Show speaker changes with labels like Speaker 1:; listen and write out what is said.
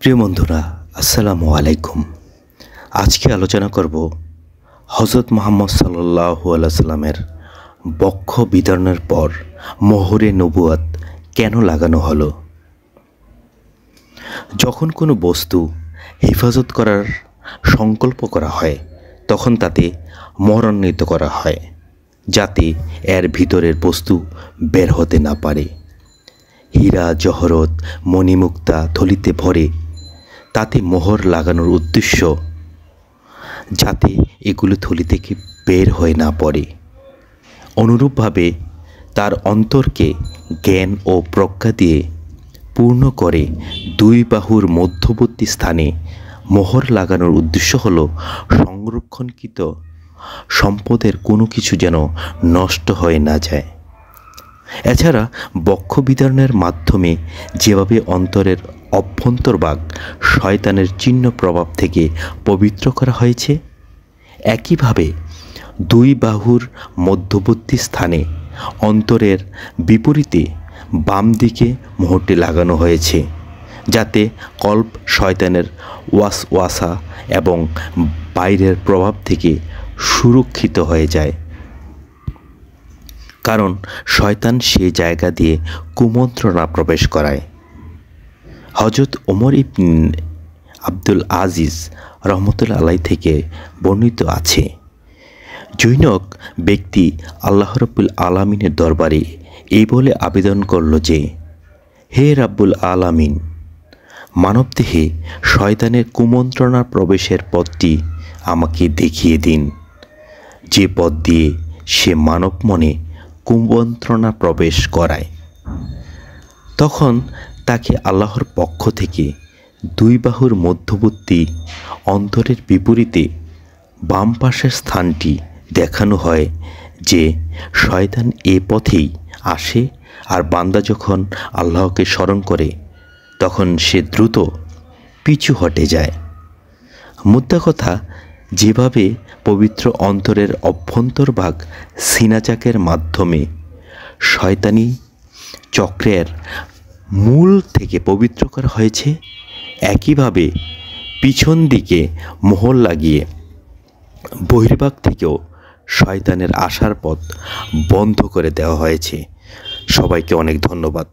Speaker 1: প্রিয় বন্ধুরা, আসসালামু আলাইকুম। আজকে আলোচনা করব হযরত মুহাম্মদ সাল্লাল্লাহু আলাইহি সাল্লামের বক্ষ বিতরণের পর মোহরে নবুয়ত কেন লাগানো হলো। যখন কোনো বস্তু হেফাজত করার সংকল্প করা হয় তখন তাতে মোহরান্বিত করা হয় যাতে এর ভিতরের বস্তু বের হতে না পারে। হীরা জহরত মণিমুক্তা থলিতে ভরে তাতে মোহর লাগানোর উদ্দেশ্য যাতে এগুলো থলি থেকে বের হয়ে না পড়ে। অনুরূপভাবে তার অন্তরকে জ্ঞান ও প্রজ্ঞা দিয়ে পূর্ণ করে দুই বাহুর মধ্যবর্তী স্থানে মোহর লাগানোর উদ্দেশ্য হল সংরক্ষণকৃত সম্পদের কোনো কিছু যেন নষ্ট হয়ে না যায়। এছাড়া বক্ষ বিতরণের মাধ্যমে যেভাবে অন্তরের অভ্যন্তরভাগ শয়তানের চিহ্ন প্রভাব থেকে পবিত্র করা হয়েছে, একইভাবে দুই বাহুর মধ্যবর্তী স্থানে অন্তরের বিপরীতে বাম দিকে মোহরটি লাগানো হয়েছে যাতে কল্ব শয়তানের ওয়াসওয়াসা এবং বাইরের প্রভাব থেকে সুরক্ষিত হয়ে যায়, কারণ শয়তান সেই জায়গা দিয়ে কুমন্ত্রণা প্রবেশ করায়। হযরত ওমর ইবনে আব্দুল আজিজ রহমতুল্লাহ আলাইহি থেকে বর্ণিত আছে, জৈনক ব্যক্তি আল্লাহ রাব্বুল আলামিনের দরবারে এই বলে আবেদন করল যে, হে রাব্বুল আলামিন, মানবদেহে শয়তানের কুমন্ত্রণা প্রবেশের পথটি আমাকে দেখিয়ে দিন, যে পথ দিয়ে সে মানব মনে কুমন্ত্রণা প্রবেশ করায়। তখন তাকে আল্লাহর পক্ষ থেকে দুই বাহুর মধ্যবর্তী অন্তরের বিপরীতে বাম পাশের স্থানটি দেখানো হয় যে শয়তান এ পথেই আসে, আর বান্দা যখন আল্লাহকে স্মরণ করে তখন সে দ্রুত পিছু হটে যায়। মুদ্রা কথা, যেভাবে পবিত্র অন্তরের অভ্যন্তরভাগ সিনাচাকের মাধ্যমে শয়তানি চক্রের মূল থেকে পবিত্র করা হয়েছে, একইভাবে পিছন দিকে মোহর লাগিয়ে বহির্ভাগ থেকেও শয়তানের আসার পথ বন্ধ করে দেওয়া হয়েছে। সবাইকে অনেক ধন্যবাদ।